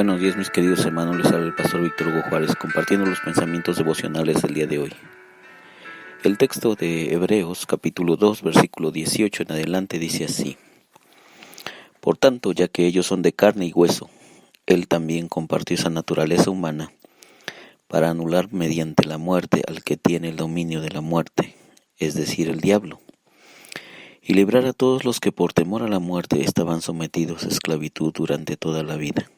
Buenos días, mis queridos hermanos, les habla el pastor Víctor Hugo Juárez compartiendo los pensamientos devocionales del día de hoy. El texto de Hebreos capítulo 2 versículo 18 en adelante dice así: Por tanto, ya que ellos son de carne y hueso, él también compartió esa naturaleza humana para anular mediante la muerte al que tiene el dominio de la muerte, es decir, el diablo, y librar a todos los que por temor a la muerte estaban sometidos a esclavitud durante toda la vida.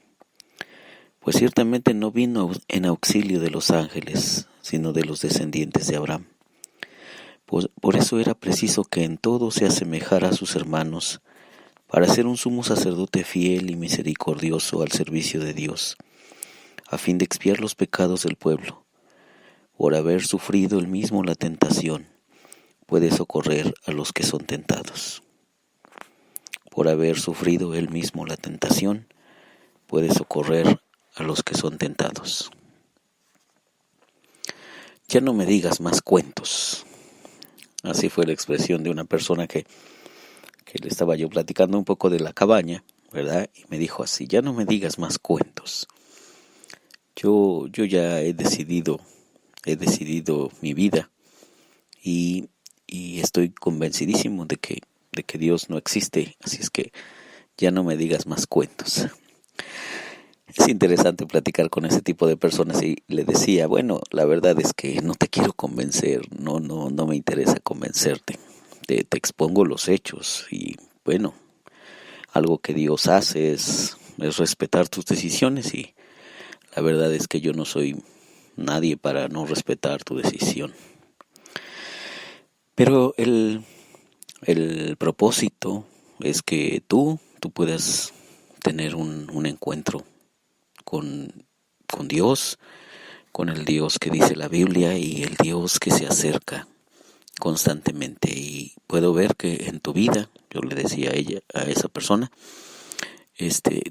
Pues ciertamente no vino en auxilio de los ángeles, sino de los descendientes de Abraham. Por eso era preciso que en todo se asemejara a sus hermanos, para ser un sumo sacerdote fiel y misericordioso al servicio de Dios, a fin de expiar los pecados del pueblo. Por haber sufrido él mismo la tentación, puede socorrer a los que son tentados. Por haber sufrido él mismo la tentación, puede socorrer a los que son tentados. Ya no me digas más cuentos. Así fue la expresión de una persona que le estaba yo platicando un poco de la cabaña, ¿verdad? Y me dijo así: ya no me digas más cuentos. Yo ya he decidido mi vida y estoy convencidísimo de que Dios no existe, así es que ya no me digas más cuentos. Es interesante platicar con ese tipo de personas y le decía, bueno, la verdad es que no te quiero convencer, no me interesa convencerte, te expongo los hechos y bueno, algo que Dios hace es respetar tus decisiones y la verdad es que yo no soy nadie para no respetar tu decisión. Pero el propósito es que tú puedas tener un encuentro con Dios, con el Dios que dice la Biblia y el Dios que se acerca constantemente. Y puedo ver que en tu vida, yo le decía a esa persona,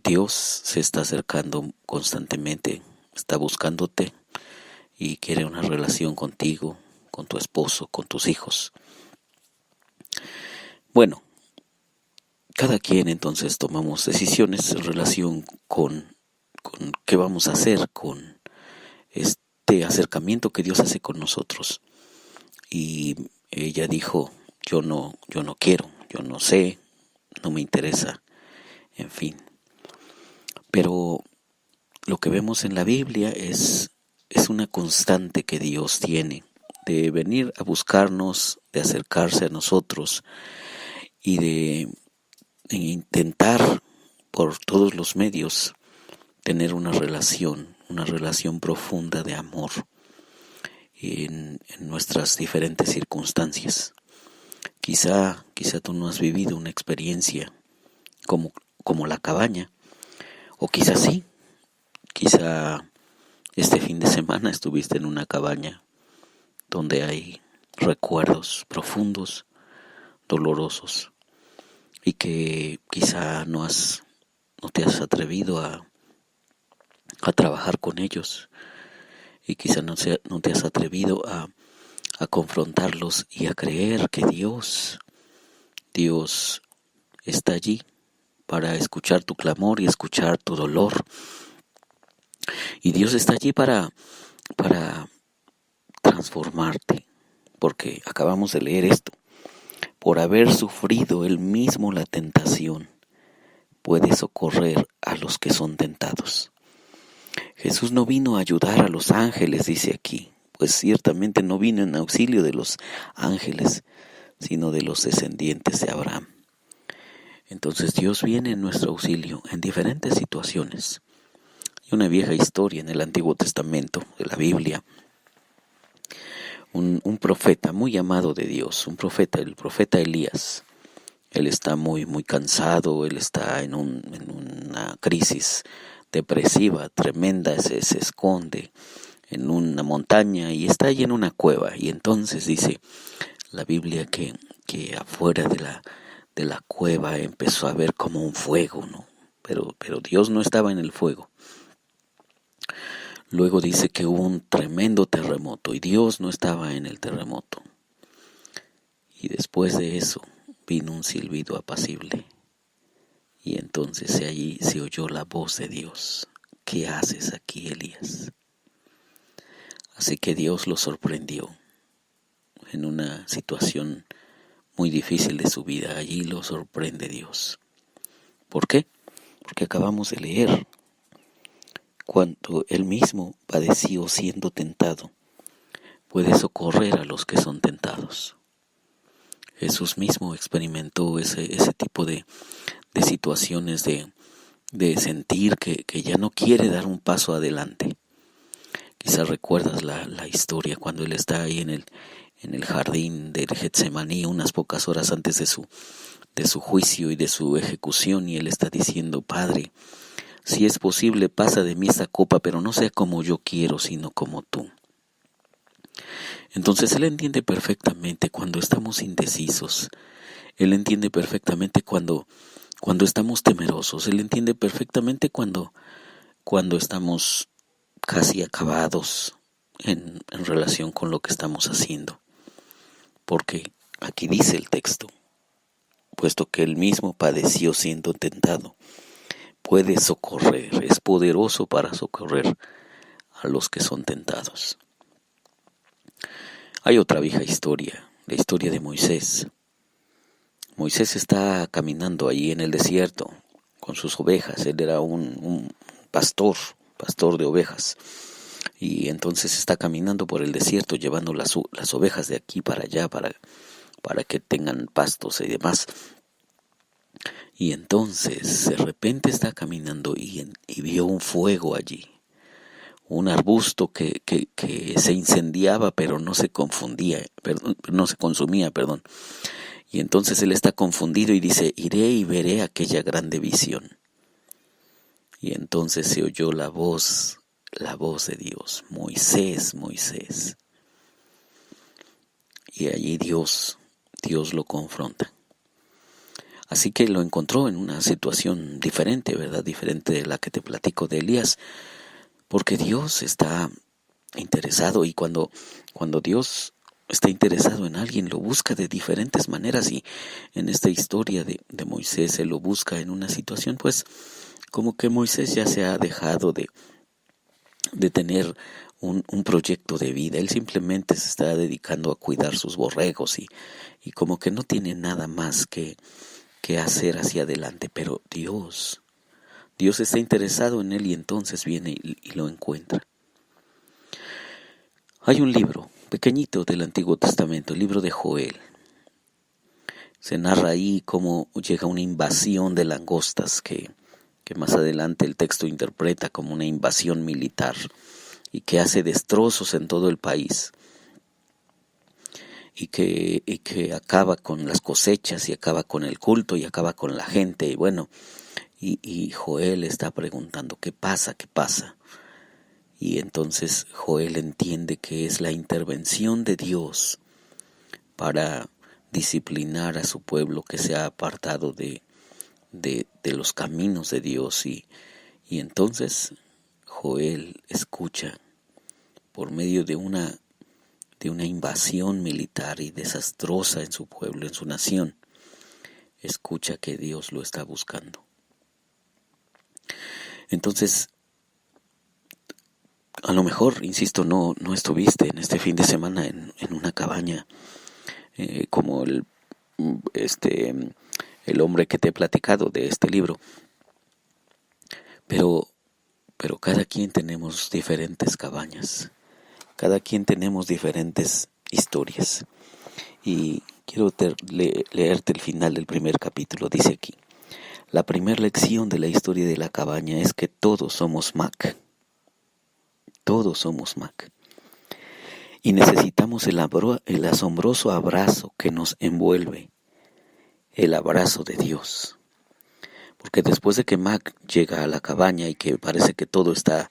Dios se está acercando constantemente, está buscándote y quiere una relación contigo, con tu esposo, con tus hijos. Bueno, cada quien entonces tomamos decisiones en relación con qué vamos a hacer con este acercamiento que Dios hace con nosotros. Y ella dijo, yo no quiero, yo no sé, no me interesa, en fin. Pero lo que vemos en la Biblia es una constante que Dios tiene de venir a buscarnos, de acercarse a nosotros y de intentar por todos los medios tener una relación profunda de amor en nuestras diferentes circunstancias. Quizá tú no has vivido una experiencia como la cabaña, o quizá sí, quizá este fin de semana estuviste en una cabaña donde hay recuerdos profundos, dolorosos, y que quizá no te has atrevido a trabajar con ellos, y quizá no te has atrevido a confrontarlos y a creer que Dios está allí para escuchar tu clamor y escuchar tu dolor. Y Dios está allí para transformarte, porque acabamos de leer esto. Por haber sufrido él mismo la tentación, puede socorrer a los que son tentados. Jesús no vino a ayudar a los ángeles, dice aquí, pues ciertamente no vino en auxilio de los ángeles, sino de los descendientes de Abraham. Entonces Dios viene en nuestro auxilio en diferentes situaciones. Hay una vieja historia en el Antiguo Testamento de la Biblia. Un profeta muy amado de Dios, el profeta Elías. Él está muy cansado, él está en una crisis depresiva tremenda, se esconde en una montaña y está allí en una cueva. Y entonces dice la Biblia que afuera de la cueva empezó a ver como un fuego, ¿no? Pero Dios no estaba en el fuego. Luego dice que hubo un tremendo terremoto y Dios no estaba en el terremoto. Y después de eso vino un silbido apacible. Y entonces allí se oyó la voz de Dios ¿qué haces aquí, Elías? Así que Dios lo sorprendió en una situación muy difícil de su vida. Allí lo sorprende Dios. ¿Por qué? Porque acabamos de leer cuando Él mismo padeció siendo tentado, puede socorrer a los que son tentados. Jesús mismo experimentó ese tipo de situaciones de sentir que ya no quiere dar un paso adelante. Quizás recuerdas la historia cuando Él está ahí en el jardín del Getsemaní, unas pocas horas antes de su juicio y de su ejecución, y Él está diciendo: Padre, si es posible, pasa de mí esta copa, pero no sea como yo quiero, sino como tú. Entonces Él entiende perfectamente cuando estamos indecisos. Él entiende perfectamente cuando estamos temerosos. Él entiende perfectamente cuando estamos casi acabados en relación con lo que estamos haciendo. Porque aquí dice el texto: puesto que Él mismo padeció siendo tentado, puede socorrer, es poderoso para socorrer a los que son tentados. Hay otra vieja historia, la historia de Moisés. Moisés está caminando allí en el desierto con sus ovejas. Él era un pastor de ovejas. Y entonces está caminando por el desierto llevando las ovejas de aquí para allá para que tengan pastos y demás. Y entonces de repente está caminando y vio un fuego allí. Un arbusto que se incendiaba pero no se consumía. Y entonces él está confundido y dice: iré y veré aquella grande visión. Y entonces se oyó la voz de Dios: Moisés, Moisés. Y allí Dios lo confronta. Así que lo encontró en una situación diferente, ¿verdad? Diferente de la que te platico de Elías. Porque Dios está interesado, y cuando Dios está interesado en alguien, lo busca de diferentes maneras. Y en esta historia de Moisés, Él lo busca en una situación, pues, como que Moisés ya se ha dejado de tener un proyecto de vida. Él simplemente se está dedicando a cuidar sus borregos y como que no tiene nada más que hacer hacia adelante. Pero Dios está interesado en él, y entonces viene y lo encuentra. Hay un libro pequeñito del Antiguo Testamento, el libro de Joel. Se narra ahí cómo llega una invasión de langostas que más adelante el texto interpreta como una invasión militar y que hace destrozos en todo el país y que acaba con las cosechas y acaba con el culto y acaba con la gente. Y bueno, y Joel está preguntando: ¿qué pasa? ¿Qué pasa? Y entonces Joel entiende que es la intervención de Dios para disciplinar a su pueblo que se ha apartado de los caminos de Dios. Y entonces Joel escucha, por medio de una invasión militar y desastrosa en su pueblo, en su nación, escucha que Dios lo está buscando. Entonces, a lo mejor, insisto, no estuviste en este fin de semana en una cabaña como el hombre que te he platicado de este libro, pero cada quien tenemos diferentes cabañas, cada quien tenemos diferentes historias. Y quiero leerte el final del primer capítulo. Dice aquí: la primera lección de la historia de la cabaña es que todos somos Mac. Todos somos Mac. Y necesitamos el asombroso abrazo que nos envuelve, el abrazo de Dios. Porque después de que Mac llega a la cabaña y que parece que todo está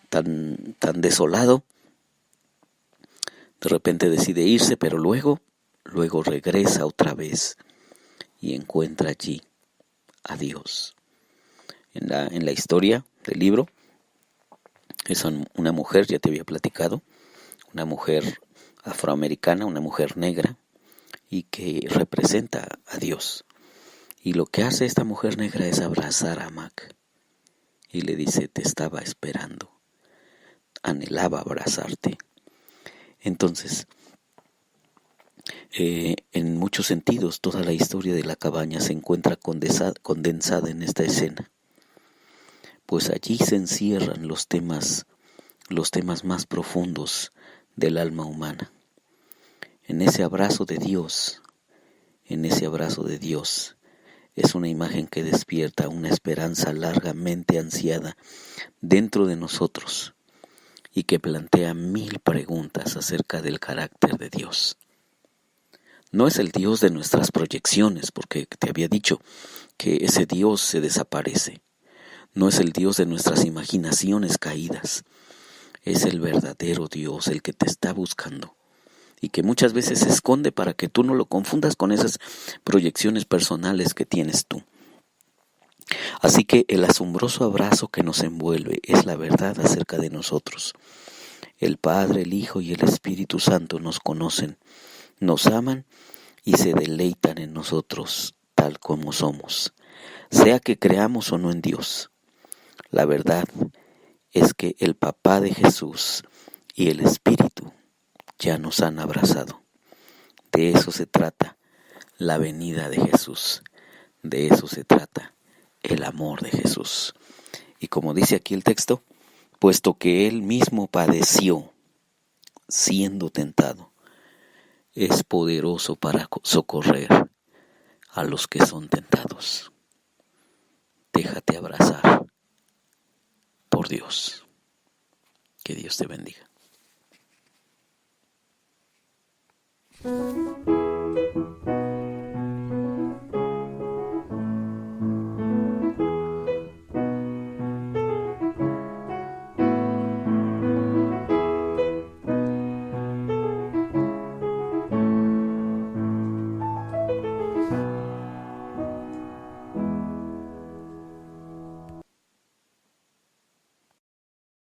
tan desolado, de repente decide irse, pero luego regresa otra vez y encuentra allí a Dios. En la historia del libro, es una mujer, ya te había platicado, una mujer afroamericana, una mujer negra, y que representa a Dios. Y lo que hace esta mujer negra es abrazar a Mac y le dice: te estaba esperando, anhelaba abrazarte. Entonces, en muchos sentidos, toda la historia de la cabaña se encuentra condensada en esta escena, pues allí se encierran los temas más profundos del alma humana. En ese abrazo de Dios, es una imagen que despierta una esperanza largamente ansiada dentro de nosotros y que plantea 1000 preguntas acerca del carácter de Dios. No es el Dios de nuestras proyecciones, porque te había dicho que ese Dios se desaparece. No es el Dios de nuestras imaginaciones caídas. Es el verdadero Dios, el que te está buscando y que muchas veces se esconde para que tú no lo confundas con esas proyecciones personales que tienes tú. Así que el asombroso abrazo que nos envuelve es la verdad acerca de nosotros. El Padre, el Hijo y el Espíritu Santo nos conocen, nos aman y se deleitan en nosotros tal como somos, sea que creamos o no en Dios. La verdad es que el Papá de Jesús y el Espíritu ya nos han abrazado. De eso se trata la venida de Jesús. De eso se trata el amor de Jesús. Y como dice aquí el texto, puesto que Él mismo padeció siendo tentado, es poderoso para socorrer a los que son tentados. Déjate abrazar por Dios. Que Dios te bendiga.